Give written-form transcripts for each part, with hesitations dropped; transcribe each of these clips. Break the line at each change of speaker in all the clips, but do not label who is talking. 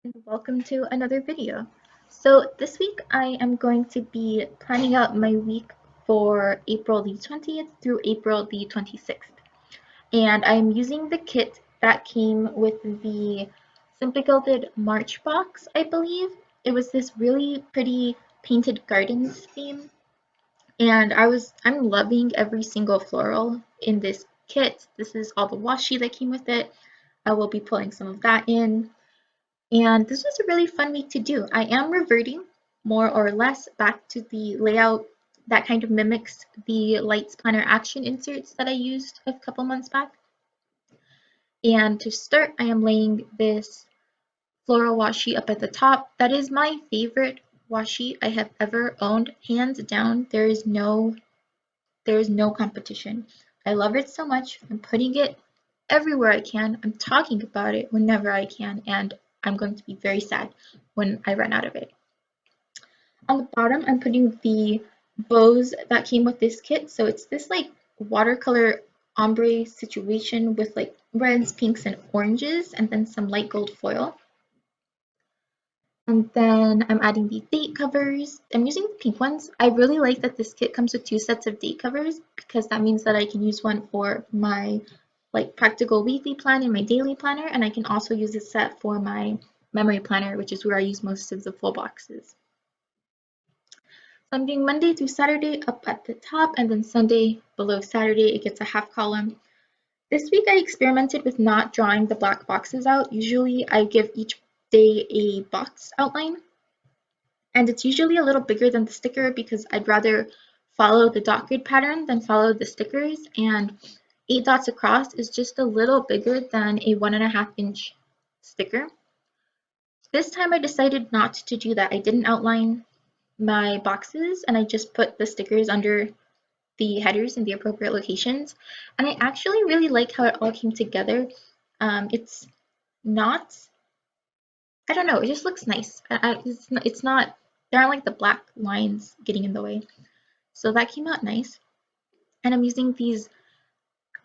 And welcome to another video. So this week I am going to be planning out my week for April the 20th through April the 26th. And I'm using the kit that came with the Simply Gilded March box, I believe. It was this really pretty painted gardens theme. And I'm loving every single floral in this kit. This is all the washi that came with it. I will be pulling some of that in. And this was a really fun week to do. I am reverting more or less back to the layout that kind of mimics the Lights Planner action inserts that I used a couple months back. And to start, I am laying this floral washi up at the top. That is my favorite washi I have ever owned, hands down. There is no competition. I love it so much. I'm putting it everywhere I can. I'm talking about it whenever I can, and I'm going to be very sad when I run out of it. On the bottom, I'm putting the bows that came with this kit. So it's this like watercolor ombre situation with like reds, pinks, and oranges, and then some light gold foil. And then I'm adding the date covers. I'm using the pink ones. I really like that this kit comes with two sets of date covers because that means that I can use one for my like practical weekly plan and my daily planner, and I can also use this set for my memory planner, which is where I use most of the full boxes. So I'm doing Monday through Saturday up at the top, and then Sunday below Saturday it gets a half column. This week I experimented with not drawing the black boxes out. Usually I give each day a box outline, and it's usually a little bigger than the sticker because I'd rather follow the dot grid pattern than follow the stickers, and 8 dots across is just a little bigger than a 1.5 inch sticker. This time I decided not to do that. I didn't outline my boxes and I just put the stickers under the headers in the appropriate locations. And I actually really like how it all came together. It's not, I don't know, it just looks nice. It's not, there aren't like the black lines getting in the way. So that came out nice. And I'm using these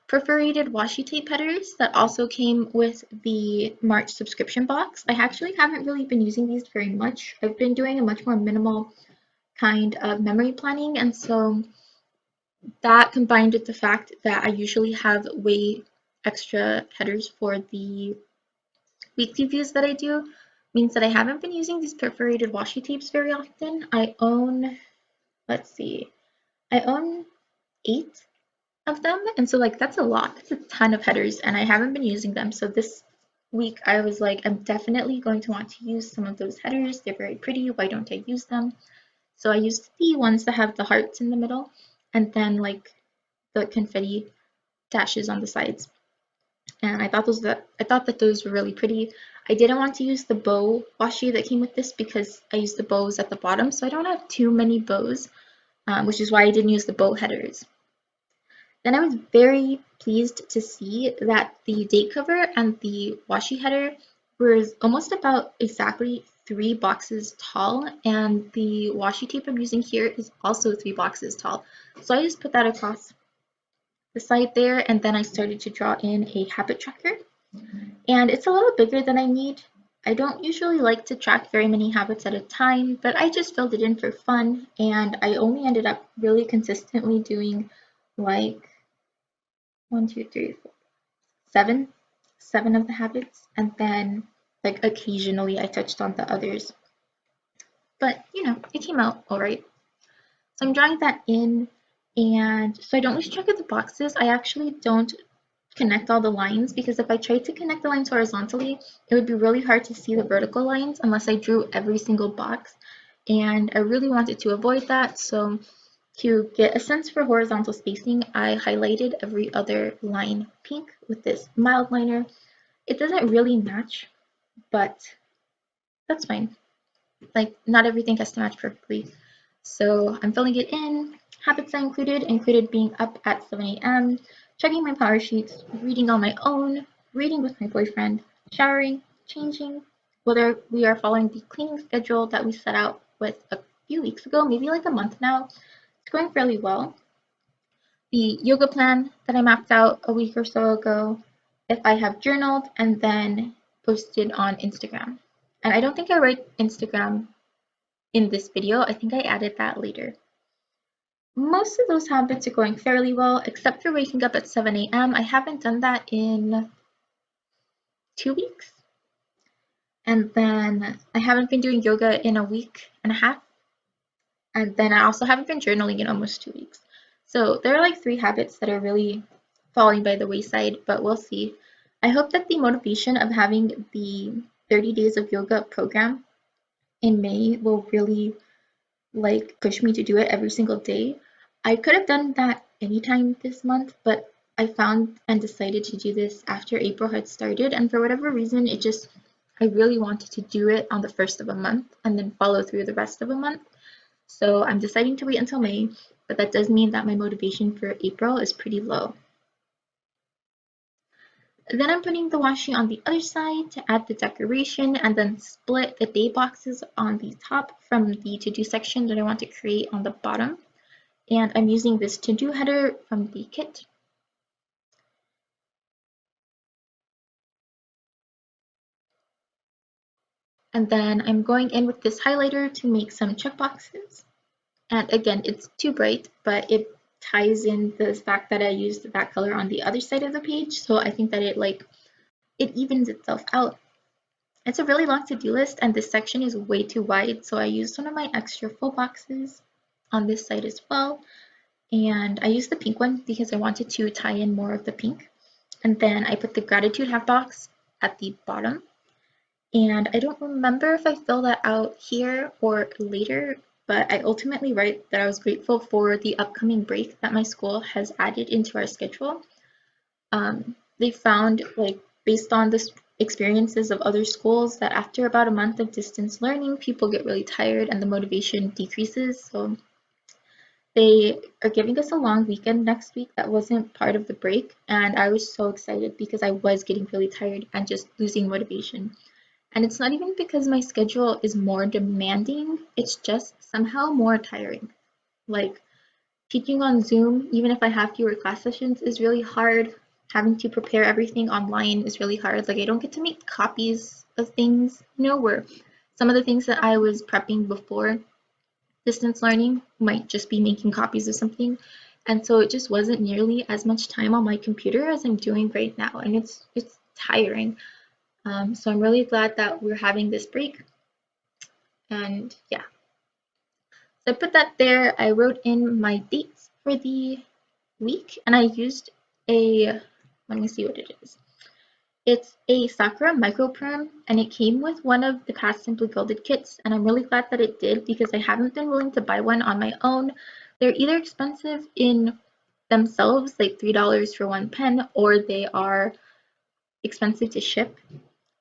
perforated washi tape headers that also came with the March subscription box. I actually haven't really been using these very much. I've been doing a much more minimal kind of memory planning, and so that combined with the fact that I usually have way extra headers for the weekly views that I do means that I haven't been using these perforated washi tapes very often. Let's see, I own 8 of them, and so like that's a lot. That's a ton of headers, and I haven't been using them. So this week I was like, I'm definitely going to want to use some of those headers. They're very pretty. Why don't I use them? So I used the ones that have the hearts in the middle, and then like the confetti dashes on the sides. And I thought that those were really pretty. I didn't want to use the bow washi that came with this because I used the bows at the bottom, so I don't have too many bows, which is why I didn't use the bow headers. Then I was very pleased to see that the date cover and the washi header were almost about exactly 3 boxes tall, and the washi tape I'm using here is also 3 boxes tall. So I just put that across the side there, and then I started to draw in a habit tracker. And it's a little bigger than I need. I don't usually like to track very many habits at a time, but I just filled it in for fun, and I only ended up really consistently doing like one, two, three, four, seven of the habits, and then like occasionally I touched on the others. But it came out all right. So I'm drawing that in, and so I don't lose track of the boxes. I actually don't connect all the lines because if I tried to connect the lines horizontally, it would be really hard to see the vertical lines unless I drew every single box. And I really wanted to avoid that. So to get a sense for horizontal spacing, I highlighted every other line pink with this mild liner. It doesn't really match, but that's fine. Like, not everything has to match perfectly. So I'm filling it in. Habits I included being up at 7 a.m., checking my power sheets, reading on my own, reading with my boyfriend, showering, changing, whether we are following the cleaning schedule that we set out with a few weeks ago, maybe like a month now. It's going fairly well. The yoga plan that I mapped out a week or so ago, if I have journaled and then posted on Instagram. And I don't think I write Instagram in this video. I think I added that later. Most of those habits are going fairly well, except for waking up at 7 a.m. I haven't done that in 2 weeks. And then I haven't been doing yoga in a week and a half. And then I also haven't been journaling in almost 2 weeks. So there are like 3 habits that are really falling by the wayside, but we'll see. I hope that the motivation of having the 30 days of yoga program in May will really like push me to do it every single day. I could have done that anytime this month, but I found and decided to do this after April had started, and for whatever reason, I really wanted to do it on the first of a month and then follow through the rest of a month. So I'm deciding to wait until May, but that does mean that my motivation for April is pretty low. Then I'm putting the washi on the other side to add the decoration and then split the day boxes on the top from the to-do section that I want to create on the bottom. And I'm using this to-do header from the kit. And then I'm going in with this highlighter to make some checkboxes. And again, it's too bright, but it ties in the fact that I used that color on the other side of the page. So I think that it evens itself out. It's a really long to-do list and this section is way too wide. So I used one of my extra full boxes on this side as well. And I used the pink one because I wanted to tie in more of the pink. And then I put the gratitude half box at the bottom. And I don't remember if I fill that out here or later, but I ultimately write that I was grateful for the upcoming break that my school has added into our schedule. They found, like, based on the experiences of other schools, that after about a month of distance learning, people get really tired and the motivation decreases. So they are giving us a long weekend next week that wasn't part of the break, and I was so excited because I was getting really tired and just losing motivation. And it's not even because my schedule is more demanding, it's just somehow more tiring. Like teaching on Zoom, even if I have fewer class sessions, is really hard. Having to prepare everything online is really hard. Like I don't get to make copies of things, where some of the things that I was prepping before distance learning might just be making copies of something. And so it just wasn't nearly as much time on my computer as I'm doing right now. And it's tiring. So I'm really glad that we're having this break. And yeah, so I put that there. I wrote in my dates for the week and I used let me see what it is. It's a Sakura micro perm and it came with one of the past Simply Gilded kits and I'm really glad that it did because I haven't been willing to buy one on my own. They're either expensive in themselves, like $3 for one pen, or they are expensive to ship.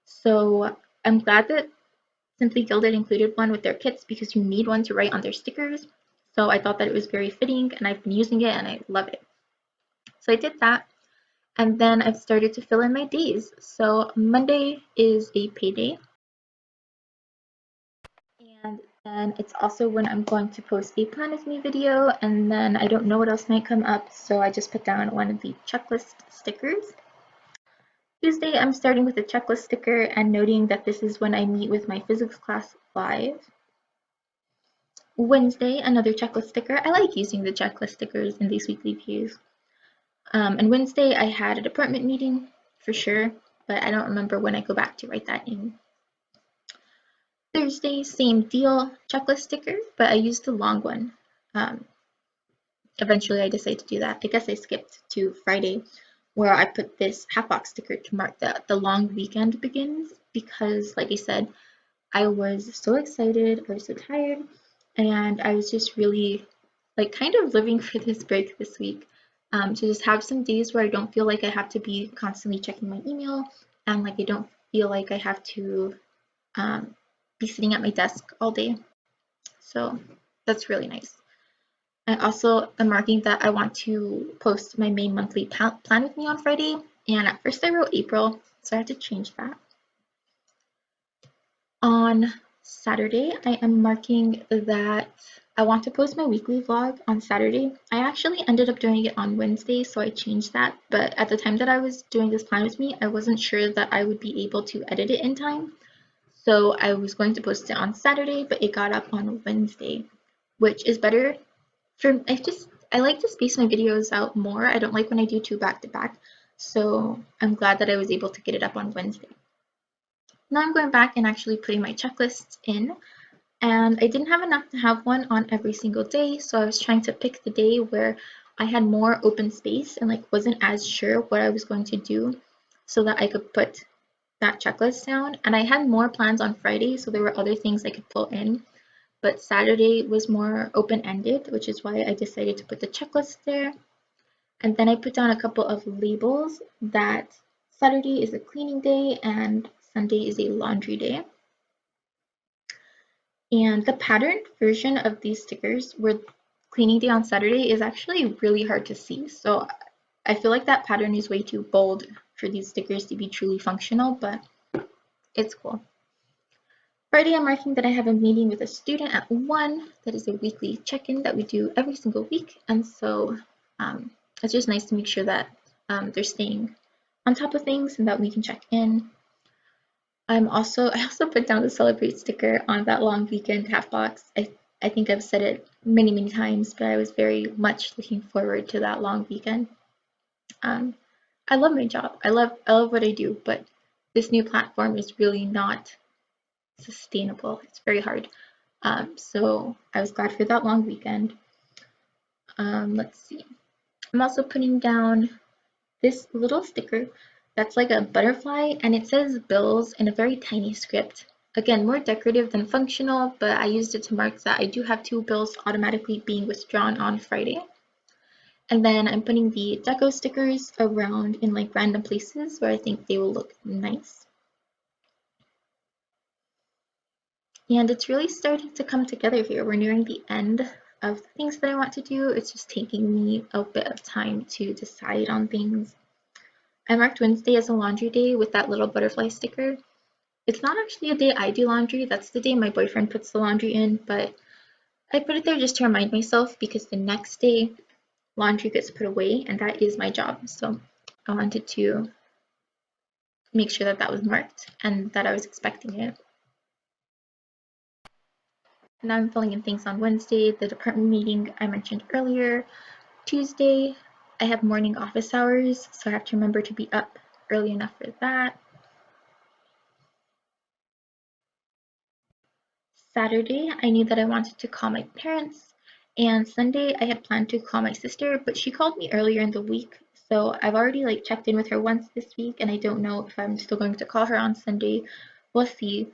So I'm glad that Simply Gilded included one with their kits because you need one to write on their stickers. So I thought that it was very fitting and I've been using it and I love it. So I did that. And then I've started to fill in my days. So Monday is a payday. And then it's also when I'm going to post a plan with me video. And then I don't know what else might come up. So I just put down one of the checklist stickers. Tuesday, I'm starting with a checklist sticker and noting that this is when I meet with my physics class live. Wednesday, another checklist sticker. I like using the checklist stickers in these weekly views. And Wednesday, I had a department meeting for sure, but I don't remember when I go back to write that in. Thursday, same deal, checklist sticker, but I used the long one. Eventually, I decided to do that. I guess I skipped to Friday, where I put this half box sticker to mark that the long weekend begins because, like I said, I was so excited, I was so tired, and I was just really like kind of living for this break this week. To just have some days where I don't feel like I have to be constantly checking my email and like I don't feel like I have to be sitting at my desk all day. So that's really nice. I also am marking that I want to post my main monthly plan with me on Friday. And at first I wrote April, so I had to change that. On Saturday, I am marking that I want to post my weekly vlog on Saturday. I actually ended up doing it on Wednesday, so I changed that. But at the time that I was doing this plan with me, I wasn't sure that I would be able to edit it in time. So I was going to post it on Saturday, but it got up on Wednesday, which is better for I like to space my videos out more. I don't like when I do two back to back. So I'm glad that I was able to get it up on Wednesday. Now I'm going back and actually putting my checklists in, and I didn't have enough to have one on every single day, so I was trying to pick the day where I had more open space and like wasn't as sure what I was going to do so that I could put that checklist down. And I had more plans on Friday, so there were other things I could pull in, but Saturday was more open-ended, which is why I decided to put the checklist there. And then I put down a couple of labels that Saturday is a cleaning day and Sunday is a laundry day. And the patterned version of these stickers where cleaning day on Saturday is actually really hard to see. So I feel like that pattern is way too bold for these stickers to be truly functional, but it's cool. Friday, I'm marking that I have a meeting with a student at 1. That is a weekly check-in that we do every single week. And so it's just nice to make sure that they're staying on top of things and that we can check in. I also put down the celebrate sticker on that long weekend half box. I think I've said it many times, but I was very much looking forward to that long weekend. I love my job. I love what I do, but this new platform is really not sustainable. It's very hard. So I was glad for that long weekend. Let's see. I'm also putting down this little sticker that's like a butterfly, and it says bills in a very tiny script. Again, more decorative than functional, but I used it to mark that I do have 2 bills automatically being withdrawn on Friday. And then I'm putting the deco stickers around in like random places where I think they will look nice. And it's really starting to come together here. We're nearing the end of the things that I want to do. It's just taking me a bit of time to decide on things. I marked Wednesday as a laundry day with that little butterfly sticker. It's not actually a day I do laundry. That's the day my boyfriend puts the laundry in, but I put it there just to remind myself because the next day laundry gets put away and that is my job. So I wanted to make sure that that was marked and that I was expecting it. Now I'm filling in things on Wednesday, the department meeting I mentioned earlier. Tuesday, I have morning office hours, so I have to remember to be up early enough for that. Saturday, I knew that I wanted to call my parents, and Sunday I had planned to call my sister, but she called me earlier in the week, so I've already like checked in with her once this week, and I don't know if I'm still going to call her on Sunday. We'll see.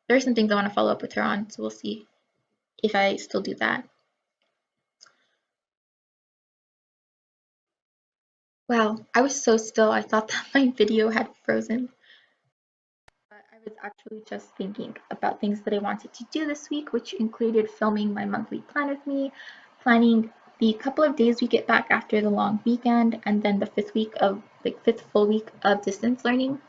There are some things I want to follow up with her on, so we'll see if I still do that. Wow, I was so still, I thought that my video had frozen. But I was actually just thinking about things that I wanted to do this week, which included filming my monthly plan with me, planning the couple of days we get back after the long weekend, and then the fifth full week of distance learning.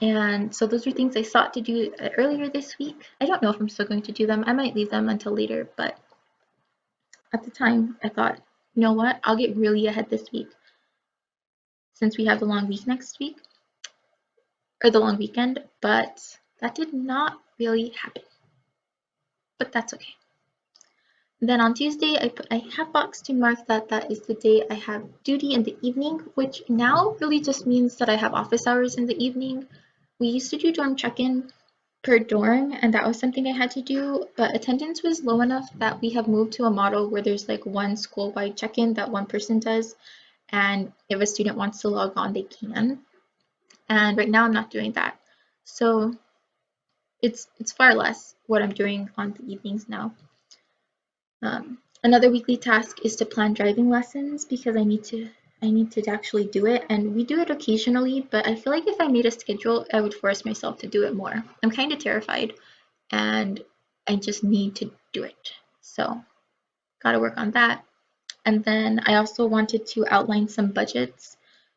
And so those are things I sought to do earlier this week. I don't know if I'm still going to do them. I might leave them until later, but at the time I thought, you know what, I'll get really ahead this week since we have the long week next week, or the long weekend, but that did not really happen. But that's okay. Then on Tuesday, I put a half box to mark that that is the day I have duty in the evening, which now really just means that I have office hours in the evening. We used to do dorm check-in per dorm, and that was something I had to do, but attendance was low enough that we have moved to a model where there's like one school-wide check-in that one person does, and if a student wants to log on, they can. And right now I'm not doing that. So it's far less what I'm doing on the evenings now. Another weekly task is to plan driving lessons because I need to actually do it, and we do it occasionally, but I feel like if I made a schedule, I would force myself to do it more. I'm kind of terrified and I just need to do it. So, gotta work on that. And then I also wanted to outline some budgets,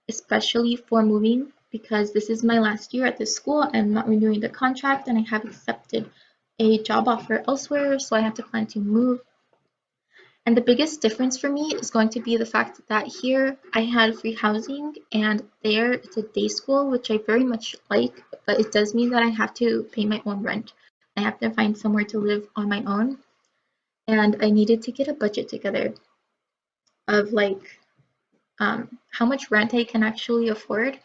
especially for moving because this is my last year at this school. I'm not renewing the contract and I have accepted a job offer elsewhere, so I have to plan to move. And the biggest difference for me is going to be the fact that here I had free housing and there it's a day school, which I very much like, but it does mean that I have to pay my own rent. I have to find somewhere to live on my own, and I needed to get a budget together of like how much rent I can actually afford.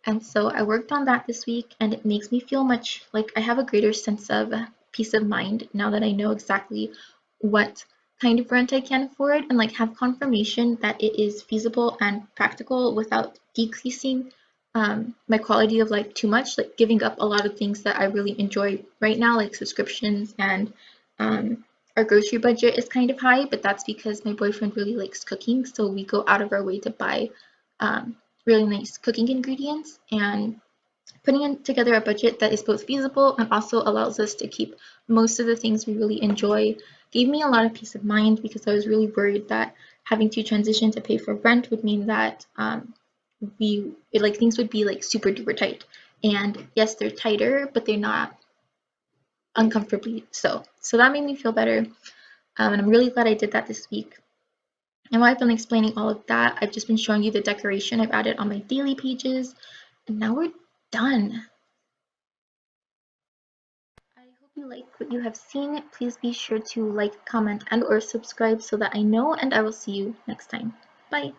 And so I worked on that this week, and it makes me feel much like I have a greater sense of peace of mind now that I know exactly what kind of rent I can afford, and like have confirmation that it is feasible and practical without decreasing my quality of life too much, like giving up a lot of things that I really enjoy right now, like subscriptions and um, our grocery budget is kind of high, but that's because my boyfriend really likes cooking, so we go out of our way to buy really nice cooking ingredients, and putting together a budget that is both feasible and also allows us to keep most of the things we really enjoy gave me a lot of peace of mind, because I was really worried that having to transition to pay for rent would mean that like things would be like super duper tight. And yes, they're tighter, but they're not uncomfortably so. So that made me feel better. And I'm really glad I did that this week. And while I've been explaining all of that, I've just been showing you the decoration I've added on my daily pages. And now we're done. I hope you like what you have seen. Please be sure to like, comment, and or subscribe so that I know, and I will see you next time. Bye.